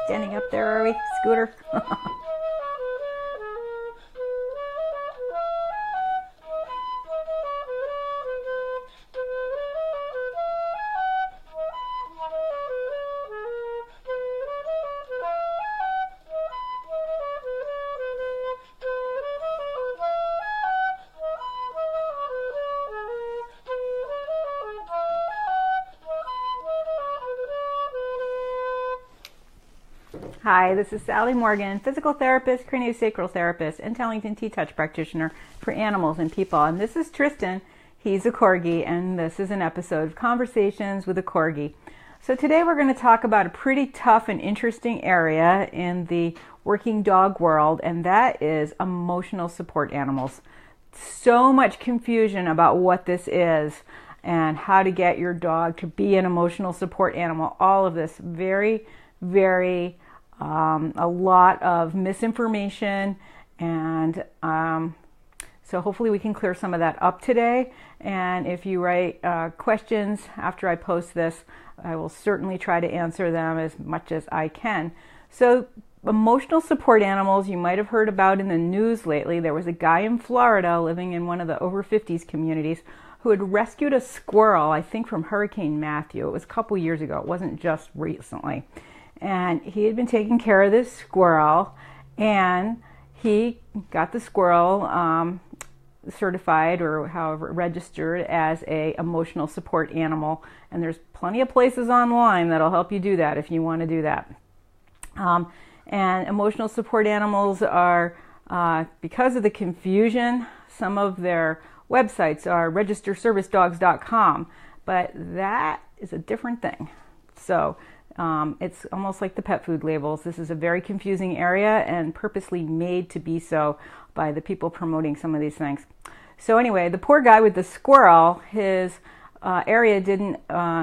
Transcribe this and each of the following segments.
Standing up there, are we, Scooter? Hi, this is Sally Morgan, physical therapist, craniosacral therapist, and Tellington T-Touch practitioner for animals and people. And this is Tristan. He's a Corgi, and this is an episode of Conversations with a Corgi. So today we're going to talk about a pretty tough and interesting area in the working dog world, and that is emotional support animals. So much confusion about what this is and how to get your dog to be an emotional support animal. All of this very a lot of misinformation, and so hopefully we can clear some of that up today. And if you write questions after I post this, I will certainly try to answer them as much as I can. So emotional support animals, you might have heard about in the news lately. There was a guy in Florida living in one of the over 50s communities who had rescued a squirrel, I think from Hurricane Matthew. It was a couple years ago. It wasn't just recently. And he had been taking care of this squirrel, and he got the squirrel certified, or however registered, as a emotional support animal. And there's plenty of places online that'll help you do that if you want to do that. And emotional support animals are, because of the confusion, some of their websites are registerservicedogs.com, but that is a different thing. So it's almost like the pet food labels. This is a very confusing area and purposely made to be so by the people promoting some of these things. So anyway, the poor guy with the squirrel, his area didn't,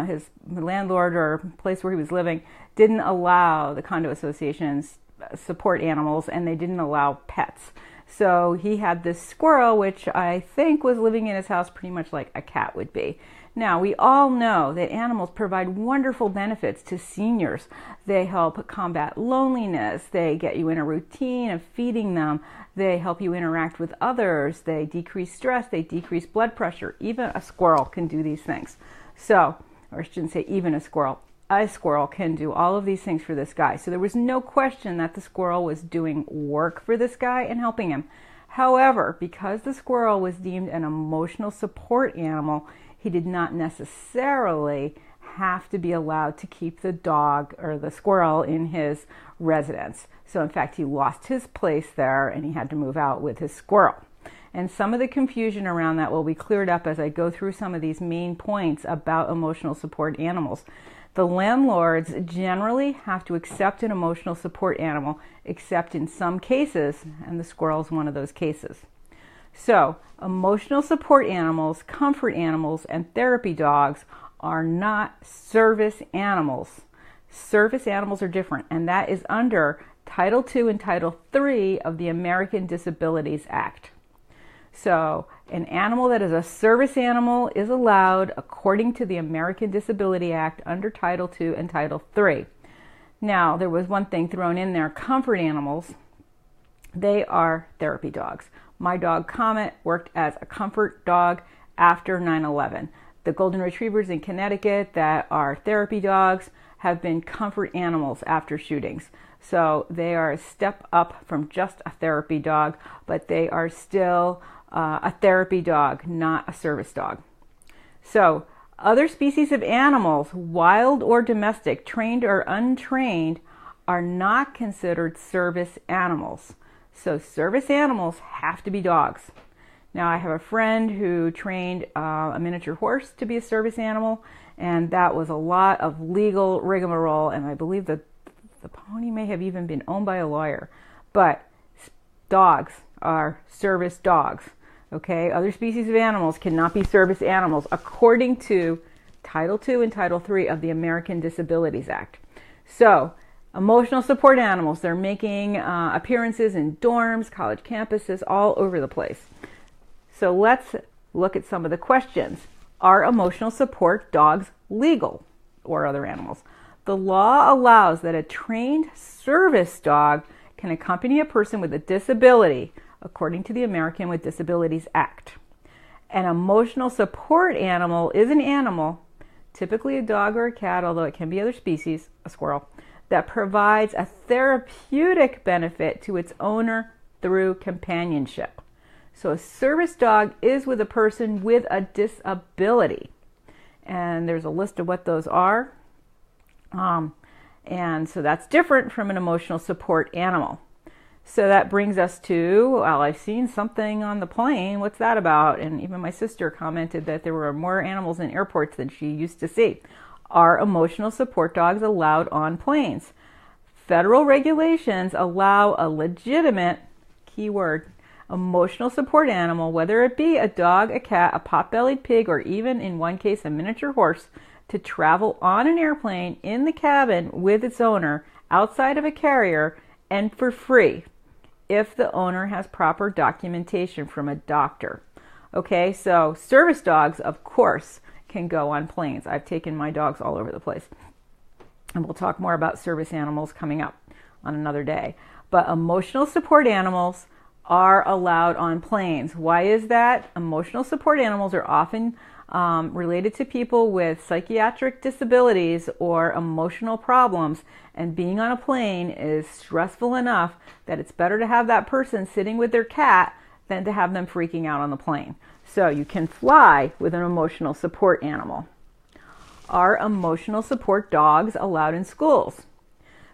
his landlord or place where he was living didn't allow the condo associations support animals, and they didn't allow pets. So he had this squirrel, which I think was living in his house pretty much like a cat would be. Now, we all know that animals provide wonderful benefits to seniors. They help combat loneliness. They get you in a routine of feeding them. They help you interact with others. They decrease stress. They decrease blood pressure. Even a squirrel can do these things. So, or I shouldn't say even a squirrel can do all of these things for this guy. So there was no question that the squirrel was doing work for this guy and helping him. However, because the squirrel was deemed an emotional support animal, he did not necessarily have to be allowed to keep the dog or the squirrel in his residence. So in fact, he lost his place there and he had to move out with his squirrel. And some of the confusion around that will be cleared up as I go through some of these main points about emotional support animals. The landlords generally have to accept an emotional support animal, except in some cases, and the squirrel is one of those cases. So, emotional support animals, comfort animals, and therapy dogs are not service animals. Service animals are different, and that is under Title II and Title III of the American Disabilities Act. So, an animal that is a service animal is allowed according to the American Disability Act under Title II and Title III. Now, there was one thing thrown in there, comfort animals. They are therapy dogs. My dog Comet worked as a comfort dog after 9/11. The golden retrievers in Connecticut that are therapy dogs have been comfort animals after shootings. So they are a step up from just a therapy dog, but they are still a therapy dog, not a service dog. So other species of animals, wild or domestic, trained or untrained, are not considered service animals. So service animals have to be dogs. Now, I have a friend who trained a miniature horse to be a service animal, and that was a lot of legal rigmarole, and I believe that the pony may have even been owned by a lawyer. But dogs are service dogs, okay? Other species of animals cannot be service animals according to Title II and Title III of the American Disabilities Act. So, emotional support animals, they're making appearances in dorms, college campuses, all over the place. So let's look at some of the questions. Are emotional support dogs legal, or other animals? The law allows that a trained service dog can accompany a person with a disability, according to the American with Disabilities Act. An emotional support animal is an animal, typically a dog or a cat, although it can be other species, a squirrel, that provides a therapeutic benefit to its owner through companionship. So a service dog is with a person with a disability. And there's a list of what those are. And so that's different from an emotional support animal. So that brings us to, well, I've seen something on the plane. What's that about? And even my sister commented that there were more animals in airports than she used to see. Are emotional support dogs allowed on planes? Federal regulations allow a legitimate, keyword, emotional support animal, whether it be a dog, a cat, a pot-bellied pig, or even in one case a miniature horse, to travel on an airplane in the cabin with its owner outside of a carrier and for free if the owner has proper documentation from a doctor. Okay, so service dogs, of course, can go on planes. I've taken my dogs all over the place. And we'll talk more about service animals coming up on another day. But emotional support animals are allowed on planes. Why is that? Emotional support animals are often related to people with psychiatric disabilities or emotional problems, and being on a plane is stressful enough that it's better to have that person sitting with their cat than to have them freaking out on the plane. So you can fly with an emotional support animal. Are emotional support dogs allowed in schools?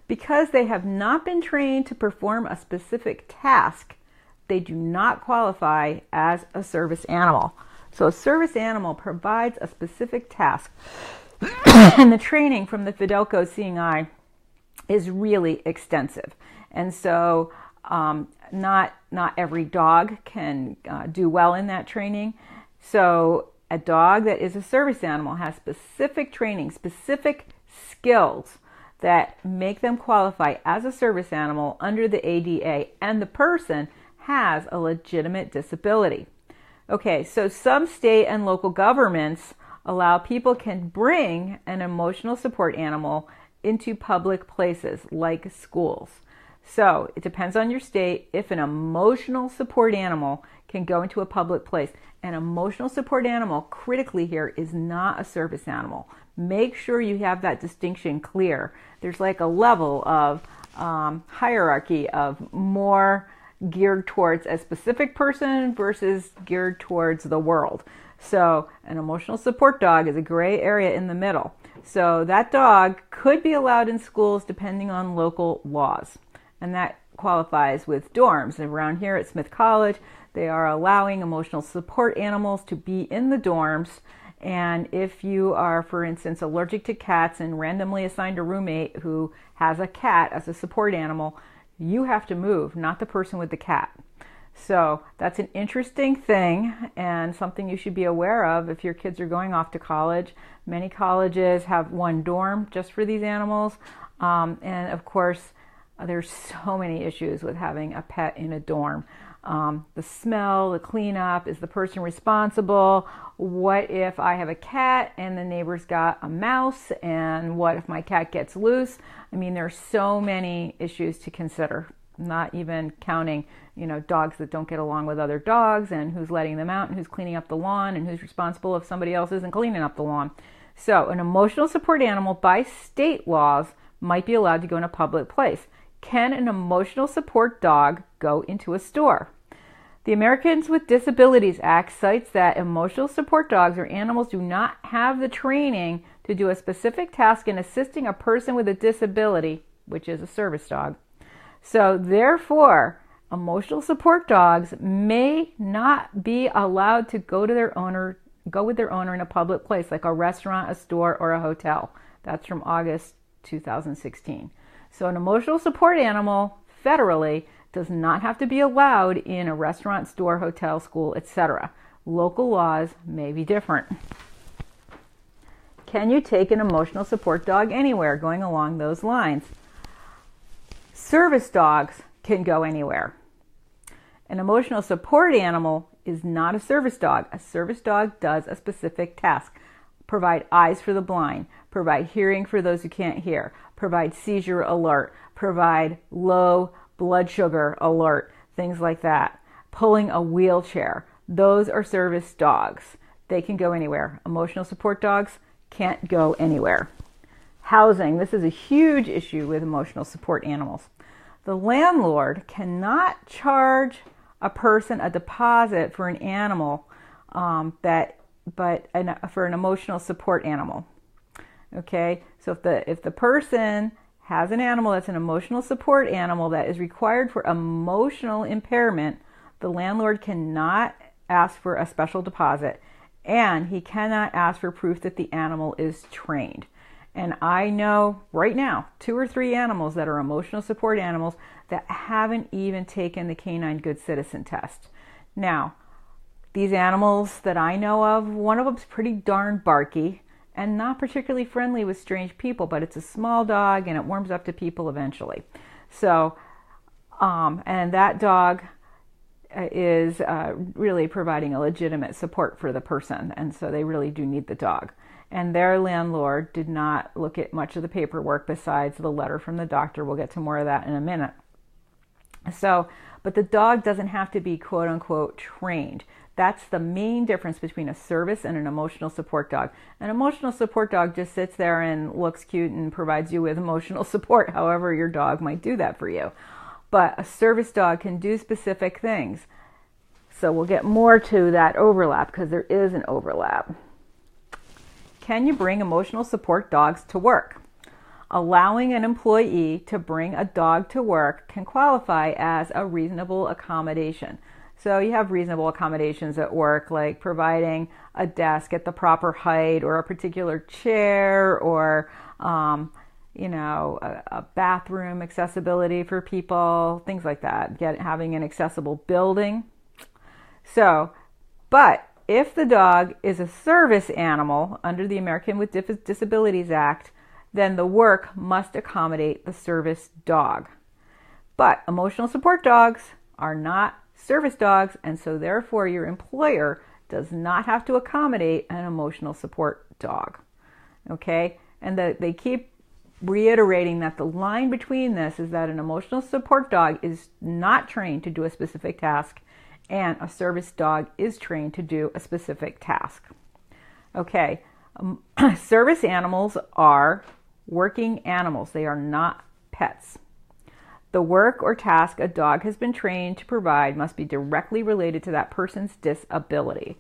Because they have not been trained to perform a specific task, they do not qualify as a service animal. So a service animal provides a specific task, and the training from the Fidelco Seeing Eye is really extensive. And so not every dog can do well in that training. So a dog that is a service animal has specific training, specific skills that make them qualify as a service animal under the ADA, and the person has a legitimate disability. Okay, so some state and local governments allow people can bring an emotional support animal into public places like schools. So it depends on your state if an emotional support animal can go into a public place. An emotional support animal, critically here, is not a service animal. Make sure you have that distinction clear. There's like a level of hierarchy of more geared towards a specific person versus geared towards the world. So an emotional support dog is a gray area in the middle. So that dog could be allowed in schools depending on local laws. And that qualifies with dorms. Around here at Smith College, they are allowing emotional support animals to be in the dorms. And if you are, for instance, allergic to cats and randomly assigned a roommate who has a cat as a support animal, you have to move, not the person with the cat. So that's an interesting thing and something you should be aware of if your kids are going off to college. Many colleges have one dorm just for these animals. And of course, there's so many issues with having a pet in a dorm. The smell, the cleanup, is the person responsible? What if I have a cat and the neighbor's got a mouse? And what if my cat gets loose? I mean, there's so many issues to consider, not even counting, dogs that don't get along with other dogs and who's letting them out and who's cleaning up the lawn and who's responsible if somebody else isn't cleaning up the lawn. So an emotional support animal by state laws might be allowed to go in a public place. Can an emotional support dog go into a store? The Americans with Disabilities Act cites that emotional support dogs or animals do not have the training to do a specific task in assisting a person with a disability, which is a service dog. So therefore, emotional support dogs may not be allowed to go with their owner in a public place like a restaurant, a store, or a hotel. That's from August 2016. So an emotional support animal federally does not have to be allowed in a restaurant, store, hotel, school, etc. Local laws may be different. Can you take an emotional support dog anywhere? Going along those lines. Service dogs can go anywhere. An emotional support animal is not a service dog. A service dog does a specific task. provide eyes for the blind, provide hearing for those who can't hear, provide seizure alert, provide low blood sugar alert, things like that. Pulling a wheelchair. Those are service dogs. They can go anywhere. Emotional support dogs can't go anywhere. Housing. This is a huge issue with emotional support animals. The landlord cannot charge a person a deposit for an animal for an emotional support animal. Okay, so if the person has an animal that's an emotional support animal that is required for emotional impairment, the landlord cannot ask for a special deposit, and he cannot ask for proof that the animal is trained. And I know right now 2 or 3 animals that are emotional support animals that haven't even taken the canine good citizen test. Now, these animals that I know of, one of them's pretty darn barky and not particularly friendly with strange people, but it's a small dog and it warms up to people eventually. So, and that dog is really providing a legitimate support for the person, and so they really do need the dog. And their landlord did not look at much of the paperwork besides the letter from the doctor. We'll get to more of that in a minute. So, but the dog doesn't have to be quote unquote trained. That's the main difference between a service and an emotional support dog. An emotional support dog just sits there and looks cute and provides you with emotional support, however your dog might do that for you. But a service dog can do specific things. So we'll get more to that overlap because there is an overlap. Can you bring emotional support dogs to work? Allowing an employee to bring a dog to work can qualify as a reasonable accommodation. So you have reasonable accommodations at work, like providing a desk at the proper height or a particular chair or, a bathroom accessibility for people, things like that, having an accessible building. So, but if the dog is a service animal under the American with Disabilities Act, then the work must accommodate the service dog. But emotional support dogs are not service dogs, and so therefore your employer does not have to accommodate an emotional support dog. Okay? And they keep reiterating that the line between this is that an emotional support dog is not trained to do a specific task, and a service dog is trained to do a specific task. Okay, service animals are working animals. They are not pets. The work or task a dog has been trained to provide must be directly related to that person's disability.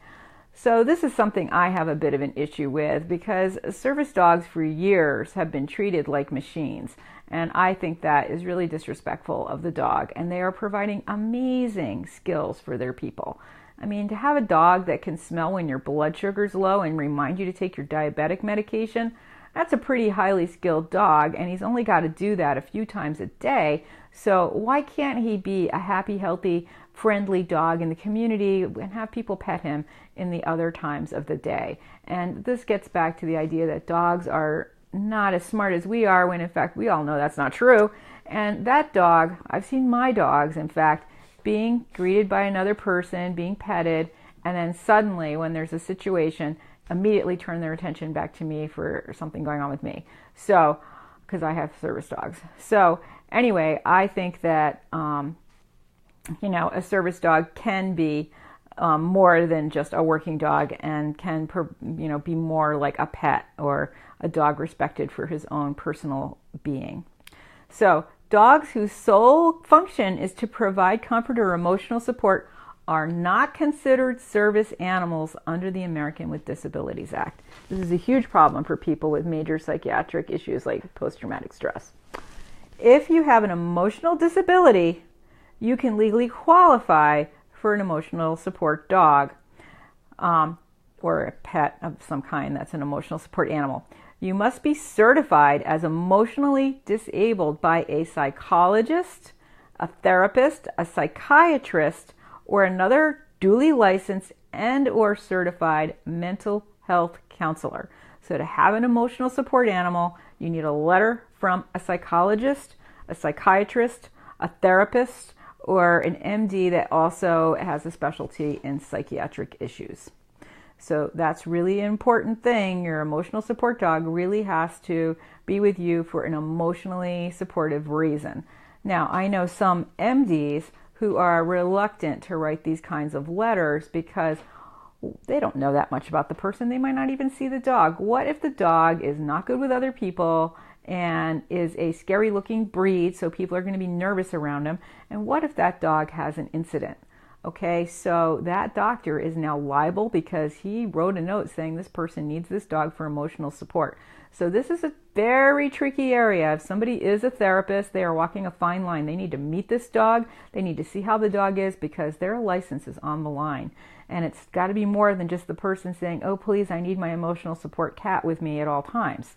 So this is something I have a bit of an issue with because service dogs for years have been treated like machines. And I think that is really disrespectful of the dog. And they are providing amazing skills for their people. I mean, to have a dog that can smell when your blood sugar's low and remind you to take your diabetic medication, that's a pretty highly skilled dog. And he's only got to do that a few times a day. So why can't he be a happy, healthy, friendly dog in the community and have people pet him in the other times of the day? And this gets back to the idea that dogs are not as smart as we are, when in fact we all know that's not true. And that dog, I've seen my dogs in fact being greeted by another person, being petted, and then suddenly when there's a situation, immediately turn their attention back to me for something going on with me. So, because I have service dogs. So anyway, I think that a service dog can be more than just a working dog and can be more like a pet or a dog respected for his own personal being. So dogs whose sole function is to provide comfort or emotional support are not considered service animals under the American with Disabilities Act. This is a huge problem for people with major psychiatric issues like post-traumatic stress. If you have an emotional disability, you can legally qualify for an emotional support dog or a pet of some kind that's an emotional support animal. You must be certified as emotionally disabled by a psychologist, a therapist, a psychiatrist, or another duly licensed and or certified mental health counselor. So to have an emotional support animal, you need a letter from a psychologist, a psychiatrist, a therapist, or an MD that also has a specialty in psychiatric issues. So that's really an important thing. Your emotional support dog really has to be with you for an emotionally supportive reason. Now, I know some MDs who are reluctant to write these kinds of letters because they don't know that much about the person. They might not even see the dog. What if the dog is not good with other people and is a scary looking breed, so people are going to be nervous around him? And what if that dog has an incident? Okay, so that doctor is now liable because he wrote a note saying this person needs this dog for emotional support. So this is a very tricky area. If somebody is a therapist, they are walking a fine line. They need to meet this dog. They need to see how the dog is because their license is on the line. And it's got to be more than just the person saying, oh, please, I need my emotional support cat with me at all times.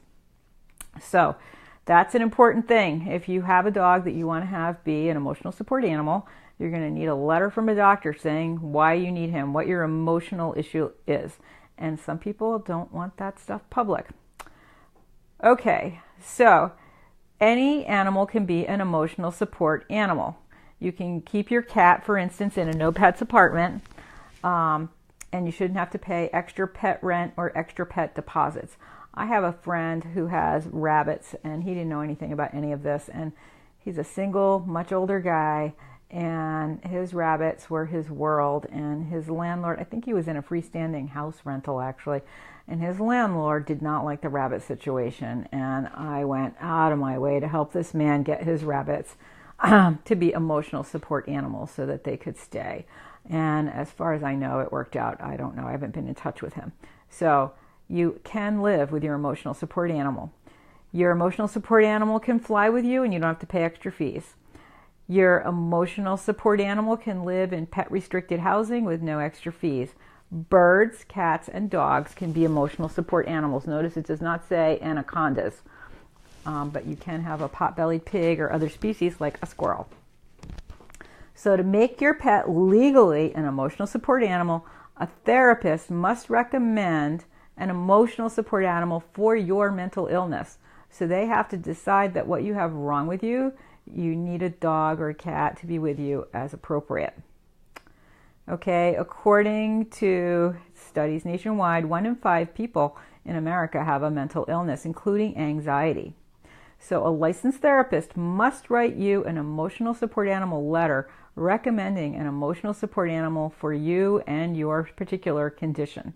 So that's an important thing. If you have a dog that you want to have be an emotional support animal, you're going to need a letter from a doctor saying why you need him, what your emotional issue is. And some people don't want that stuff public. Okay, so any animal can be an emotional support animal. You can keep your cat, for instance, in a no pets apartment, and you shouldn't have to pay extra pet rent or extra pet deposits. I have a friend who has rabbits, and he didn't know anything about any of this, and he's a single, much older guy, and his rabbits were his world, and his landlord, I think he was in a freestanding house rental actually, and his landlord did not like the rabbit situation, and I went out of my way to help this man get his rabbits to be emotional support animals so that they could stay. And as far as I know, it worked out. I don't know. I haven't been in touch with him. So you can live with your emotional support animal. Your emotional support animal can fly with you and you don't have to pay extra fees. Your emotional support animal can live in pet restricted housing with no extra fees. Birds, cats, and dogs can be emotional support animals. Notice it does not say anacondas, but you can have a pot-bellied pig or other species like a squirrel. So to make your pet legally an emotional support animal, a therapist must recommend an emotional support animal for your mental illness. So they have to decide that what you have wrong with you, you need a dog or a cat to be with you as appropriate. Okay, according to studies nationwide, 1 in 5 people in America have a mental illness, including anxiety. So a licensed therapist must write you an emotional support animal letter recommending an emotional support animal for you and your particular condition.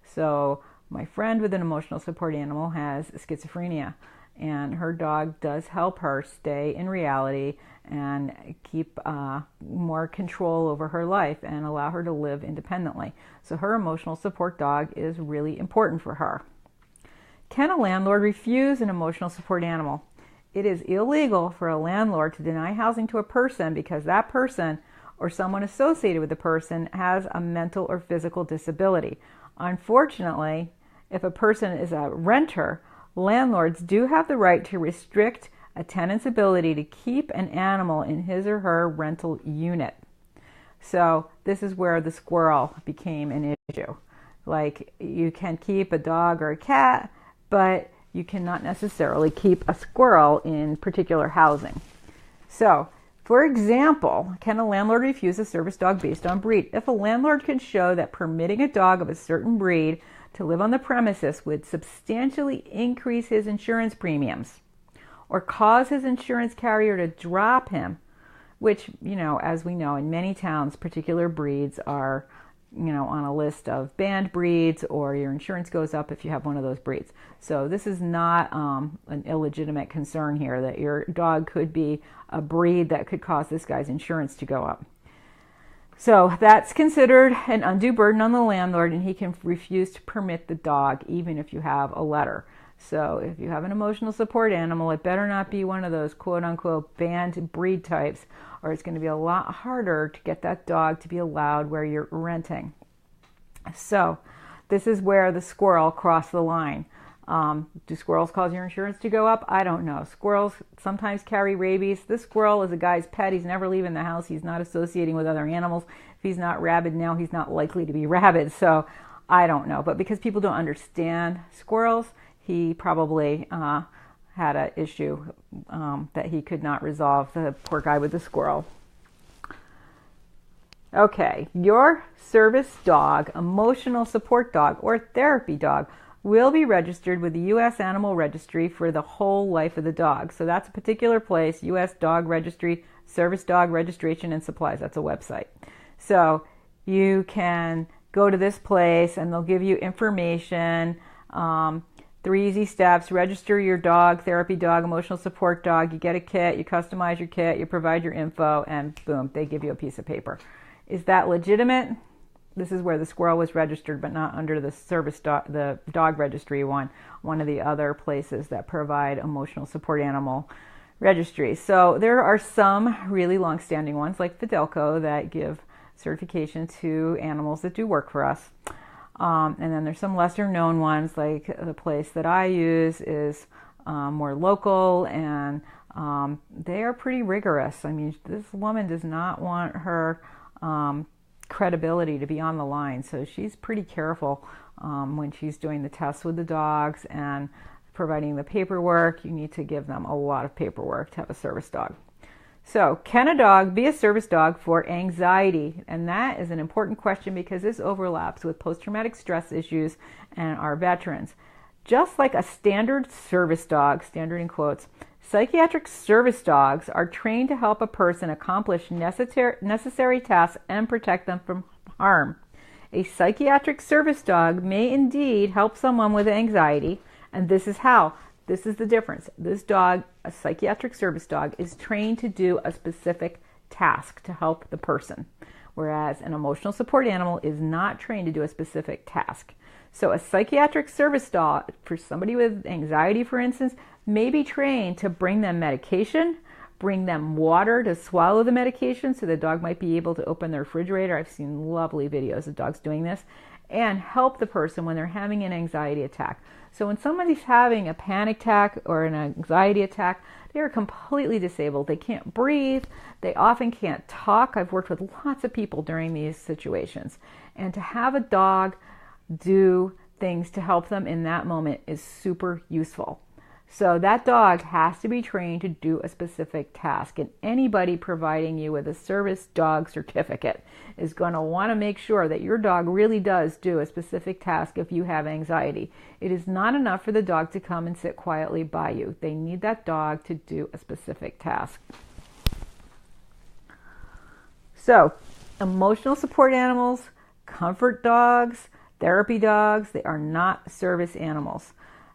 So my friend with an emotional support animal has schizophrenia, and her dog does help her stay in reality and keep more control over her life and allow her to live independently. So her emotional support dog is really important for her. Can a landlord refuse an emotional support animal? It is illegal for a landlord to deny housing to a person because that person or someone associated with the person has a mental or physical disability. Unfortunately, if a person is a renter, landlords do have the right to restrict a tenant's ability to keep an animal in his or her rental unit. So this is where the squirrel became an issue. Like, you can keep a dog or a cat, but you cannot necessarily keep a squirrel in particular housing. So, for example, can a landlord refuse a service dog based on breed? If a landlord can show that permitting a dog of a certain breed to live on the premises would substantially increase his insurance premiums or cause his insurance carrier to drop him, which, as we know, in many towns, particular breeds are, on a list of banned breeds, or your insurance goes up if you have one of those breeds. So this is not an illegitimate concern here that your dog could be a breed that could cause this guy's insurance to go up. So that's considered an undue burden on the landlord, and he can refuse to permit the dog even if you have a letter. So if you have an emotional support animal, it better not be one of those quote-unquote banned breed types, or it's going to be a lot harder to get that dog to be allowed where you're renting. So this is where the squirrel crossed the line. Do squirrels cause your insurance to go up? I don't know. Squirrels sometimes carry rabies. This squirrel is a guy's pet. He's never leaving the house. He's not associating with other animals. If he's not rabid now, he's not likely to be rabid. So I don't know. But because people don't understand squirrels, he probably had an issue that he could not resolve, the poor guy with the squirrel. Okay, your service dog, emotional support dog, or therapy dog will be registered with the U.S. Animal Registry for the whole life of the dog. So that's a particular place, U.S. Dog Registry, Service Dog Registration and Supplies. That's a website. So you can go to this place and they'll give you information. 3 easy steps: register your dog, therapy dog, emotional support dog. You get a kit, you customize your kit, you provide your info, and boom, they give you a piece of paper. Is that legitimate? This is where the squirrel was registered, but not under the service dog, the dog registry one of the other places that provide emotional support animal registries. So there are some really long-standing ones like Fidelco that give certification to animals that do work for us. And then there's some lesser known ones, like the place that I use is more local, and they are pretty rigorous. I mean, this woman does not want her credibility to be on the line, so she's pretty careful when she's doing the tests with the dogs and providing the paperwork. You need to give them a lot of paperwork to have a service dog. So, can a dog be a service dog for anxiety? And that is an important question because this overlaps with post-traumatic stress issues and our veterans. Just like a standard service dog, standard in quotes, psychiatric service dogs are trained to help a person accomplish necessary tasks and protect them from harm. A psychiatric service dog may indeed help someone with anxiety, and this is how. This is the difference. This dog, a psychiatric service dog, is trained to do a specific task to help the person, whereas an emotional support animal is not trained to do a specific task. So a psychiatric service dog, for somebody with anxiety, for instance, may be trained to bring them medication, bring them water to swallow the medication, so the dog might be able to open the refrigerator. I've seen lovely videos of dogs doing this, and help the person when they're having an anxiety attack. So when somebody's having a panic attack or an anxiety attack, they are completely disabled. They can't breathe. They often can't talk. I've worked with lots of people during these situations. And to have a dog do things to help them in that moment is super useful. So that dog has to be trained to do a specific task. And anybody providing you with a service dog certificate is going to want to make sure that your dog really does do a specific task if you have anxiety. It is not enough for the dog to come and sit quietly by you. They need that dog to do a specific task. So, emotional support animals, comfort dogs, therapy dogs, they are not service animals.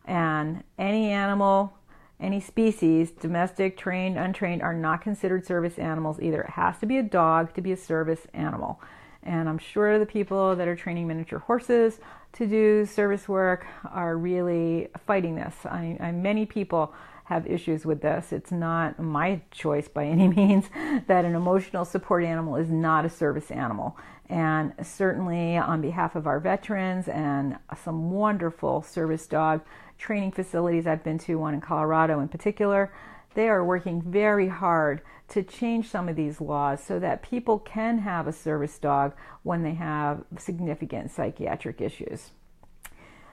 And any animal, any species, domestic, trained, untrained, are not considered service animals either. It has to be a dog to be a service animal. And I'm sure the people that are training miniature horses to do service work are really fighting this. Many people have issues with this. It's not my choice by any means that an emotional support animal is not a service animal. And certainly on behalf of our veterans and some wonderful service dog training facilities I've been to, one in Colorado in particular, they are working very hard to change some of these laws so that people can have a service dog when they have significant psychiatric issues.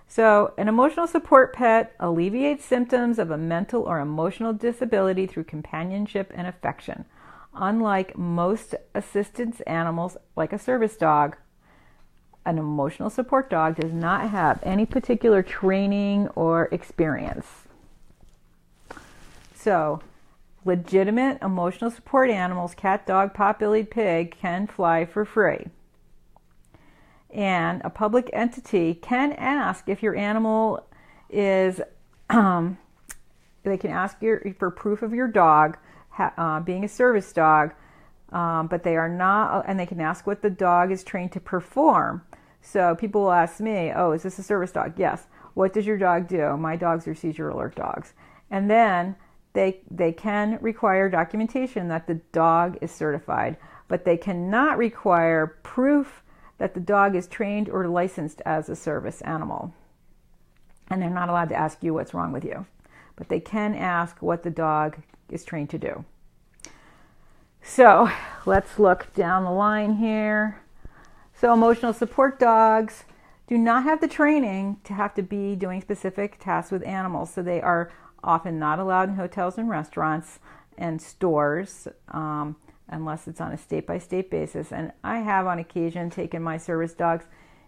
So, an emotional support pet alleviates symptoms of a mental or emotional disability through companionship and affection. Unlike most assistance animals, like a service dog, an emotional support dog does not have any particular training or experience. So, legitimate emotional support animals, cat, dog, pot-bellied pig, can fly for free. And a public entity can ask if your animal is, they can ask for proof of your dog being a service dog, but they are not, and they can ask what the dog is trained to perform. So people will ask me, oh, is this a service dog? Yes. What does your dog do? My dogs are seizure alert dogs. And then they can require documentation that the dog is certified, but they cannot require proof that the dog is trained or licensed as a service animal. And they're not allowed to ask you what's wrong with you, but they can ask what the dog is trained to do. So let's look down the line here. So emotional support dogs do not have the training to have to be doing specific tasks with animals. So they are often not allowed in hotels and restaurants and stores. unless it's on a state-by-state basis. And I have on occasion taken my service dogs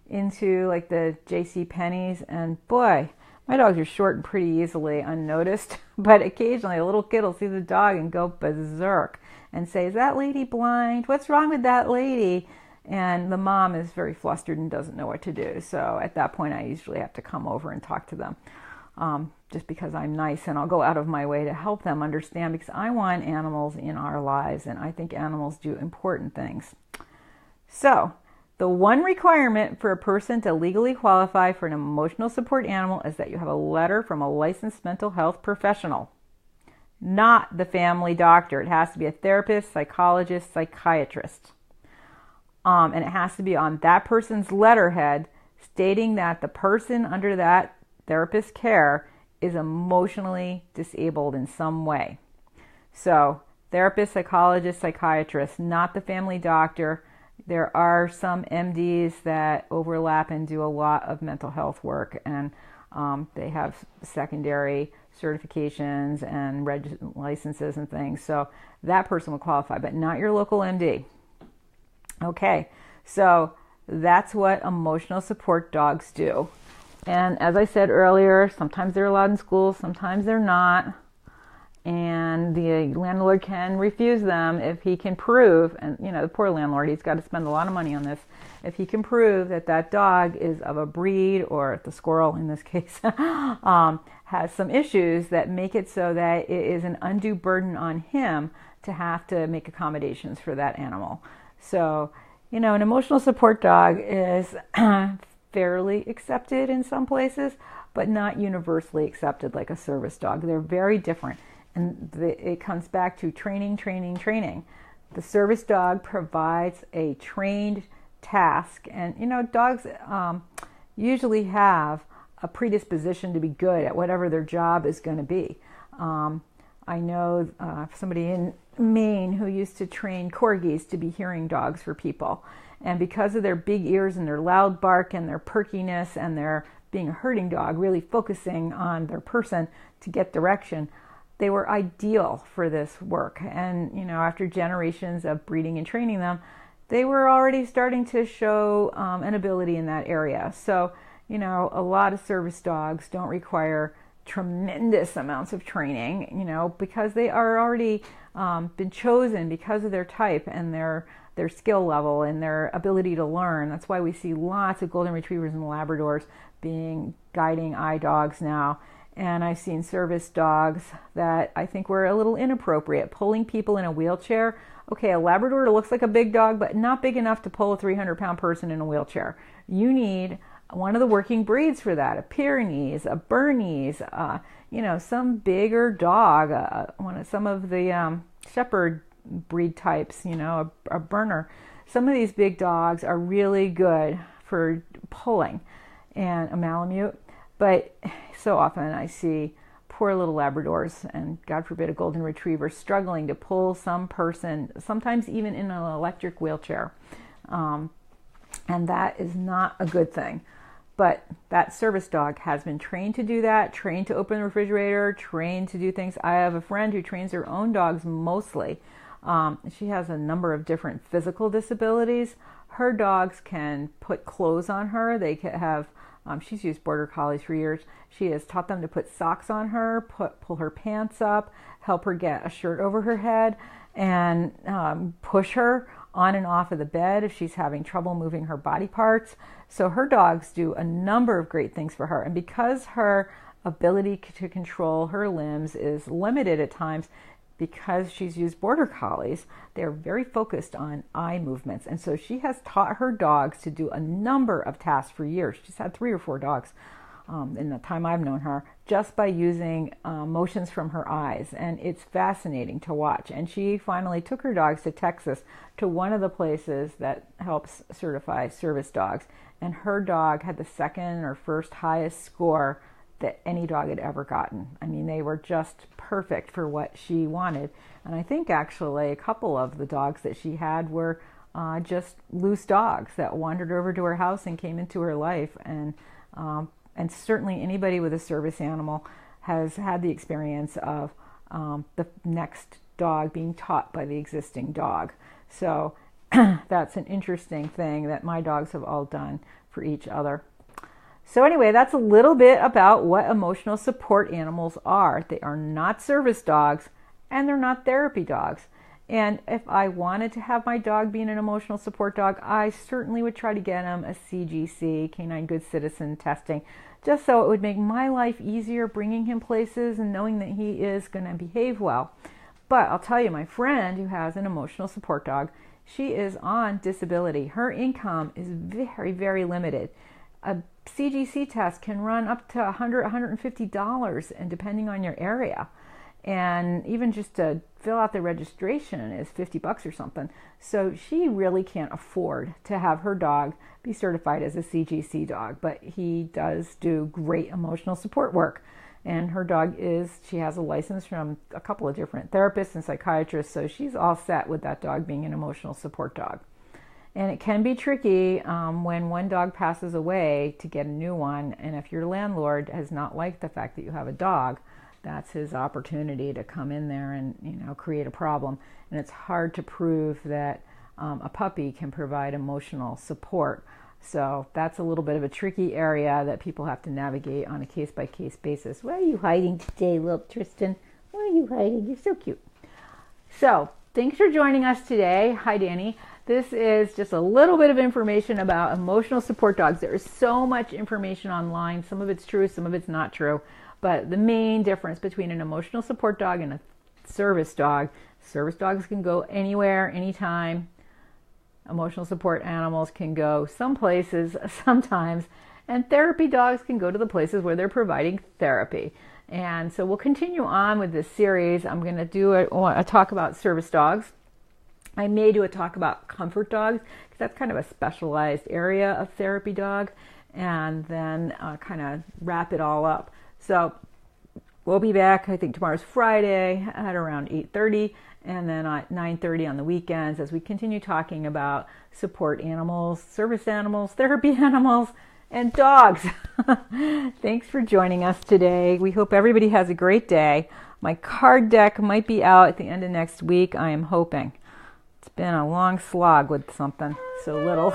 into like the J.C. Penney's, and boy, my dogs are short and pretty easily unnoticed, but occasionally a little kid will see the dog and go berserk and say, "Is that lady blind? What's wrong with that lady?" And the mom is very flustered and doesn't know what to do. So at that point, I usually have to come over and talk to them, just because I'm nice, and I'll go out of my way to help them understand, because I want animals in our lives, and I think animals do important things. So the one requirement for a person to legally qualify for an emotional support animal is that you have a letter from a licensed mental health professional, not the family doctor. It has to be a therapist, psychologist, psychiatrist. And it has to be on that person's letterhead stating that the person under that therapist's care is emotionally disabled in some way. So, therapist, psychologist, psychiatrist, not the family doctor. There are some MDs that overlap and do a lot of mental health work, and they have secondary certifications and licenses and things. So that person will qualify, but not your local MD. Okay, so that's what emotional support dogs do. And as I said earlier, sometimes they're allowed in schools, sometimes they're not. And the landlord can refuse them if he can prove, and the poor landlord, he's got to spend a lot of money on this, if he can prove that that dog is of a breed, or the squirrel in this case, has some issues that make it so that it is an undue burden on him to have to make accommodations for that animal. So, an emotional support dog is fairly accepted in some places, but not universally accepted like a service dog. They're very different. And it comes back to training. The service dog provides a trained task. And, dogs usually have a predisposition to be good at whatever their job is going to be. I know somebody in Maine who used to train Corgis to be hearing dogs for people. And because of their big ears and their loud bark and their perkiness and their being a herding dog, really focusing on their person to get direction, they were ideal for this work. And, after generations of breeding and training them, they were already starting to show an ability in that area. So, a lot of service dogs don't require tremendous amounts of training, because they are already been chosen because of their type and their skill level and their ability to learn. That's why we see lots of golden retrievers and Labradors being guiding eye dogs now. And I've seen service dogs that I think were a little inappropriate, pulling people in a wheelchair. Okay, a Labrador looks like a big dog, but not big enough to pull a 300-pound person in a wheelchair. You need one of the working breeds for that, a Pyrenees, a Bernese, some bigger dog, some of the shepherd breed types, a Berner. Some of these big dogs are really good for pulling, and a Malamute. But so often I see poor little Labradors and, God forbid, a golden retriever struggling to pull some person, sometimes even in an electric wheelchair. And that is not a good thing. But that service dog has been trained to do that, trained to open the refrigerator, trained to do things. I have a friend who trains her own dogs mostly. She has a number of different physical disabilities. Her dogs can put clothes on her. They can have, she's used Border Collies for years. She has taught them to put socks on her, pull her pants up, help her get a shirt over her head, and push her on and off of the bed if she's having trouble moving her body parts. So her dogs do a number of great things for her. And because her ability to control her limbs is limited at times, because she's used Border Collies, they're very focused on eye movements. And so she has taught her dogs to do a number of tasks for years. She's had 3 or 4 dogs in the time I've known her, just by using motions from her eyes. And it's fascinating to watch. And she finally took her dogs to Texas, to one of the places that helps certify service dogs. And her dog had the second or first highest score that any dog had ever gotten. I mean, they were just perfect for what she wanted. And I think actually a couple of the dogs that she had were just loose dogs that wandered over to her house and came into her life. And certainly anybody with a service animal has had the experience of the next dog being taught by the existing dog. So that's an interesting thing that my dogs have all done for each other. So anyway, that's a little bit about what emotional support animals are. They are not service dogs, and they're not therapy dogs. And if I wanted to have my dog be an emotional support dog, I certainly would try to get him a CGC, Canine Good Citizen testing, just so it would make my life easier bringing him places and knowing that he is going to behave well. But I'll tell you, my friend who has an emotional support dog, she is on disability. Her income is very, very limited. A CGC test can run up to $100, $150, and depending on your area. And even just to fill out the registration is $50 or something. So she really can't afford to have her dog be certified as a CGC dog, but he does do great emotional support work. And her dog she has a license from a couple of different therapists and psychiatrists, so she's all set with that dog being an emotional support dog. And it can be tricky when one dog passes away to get a new one, and if your landlord has not liked the fact that you have a dog, that's his opportunity to come in there and create a problem. And it's hard to prove that a puppy can provide emotional support. So that's a little bit of a tricky area that people have to navigate on a case-by-case basis. Why are you hiding today, little Tristan? Why are you hiding? You're so cute. So thanks for joining us today. Hi, Danny. This is just a little bit of information about emotional support dogs. There is so much information online. Some of it's true, some of it's not true. But the main difference between an emotional support dog and a service dogs can go anywhere, anytime. Emotional support animals can go some places sometimes, and therapy dogs can go to the places where they're providing therapy. And so we'll continue on with this series. I'm going to do a talk about service dogs. I may do a talk about comfort dogs, because that's kind of a specialized area of therapy dog, and then kind of wrap it all up. So we'll be back, I think tomorrow's Friday at around 8:30, and then at 9:30 on the weekends as we continue talking about support animals, service animals, therapy animals, and dogs. Thanks for joining us today. We hope everybody has a great day. My card deck might be out at the end of next week, I am hoping. It's been a long slog with something so little.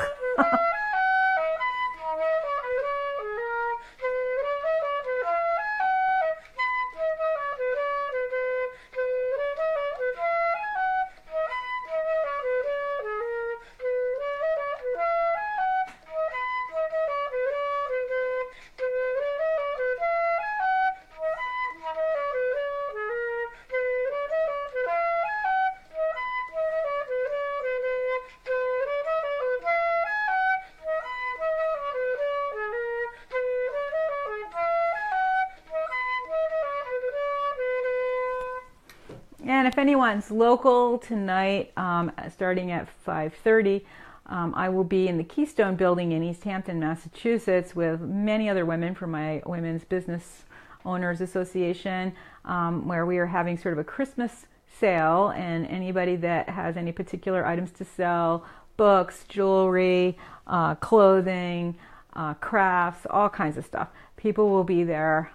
And if anyone's local tonight, starting at 5:30, I will be in the Keystone Building in East Hampton, Massachusetts, with many other women from my Women's Business Owners Association, where we are having sort of a Christmas sale, and anybody that has any particular items to sell, books, jewelry, clothing, crafts, all kinds of stuff. People will be there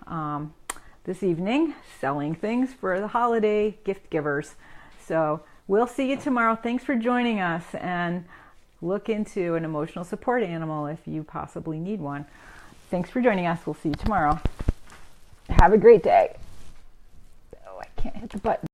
this evening selling things for the holiday gift givers. So we'll see you tomorrow. Thanks for joining us, and look into an emotional support animal if you possibly need one. Thanks for joining us. We'll see you tomorrow. Have a great day. Oh, I can't hit the button.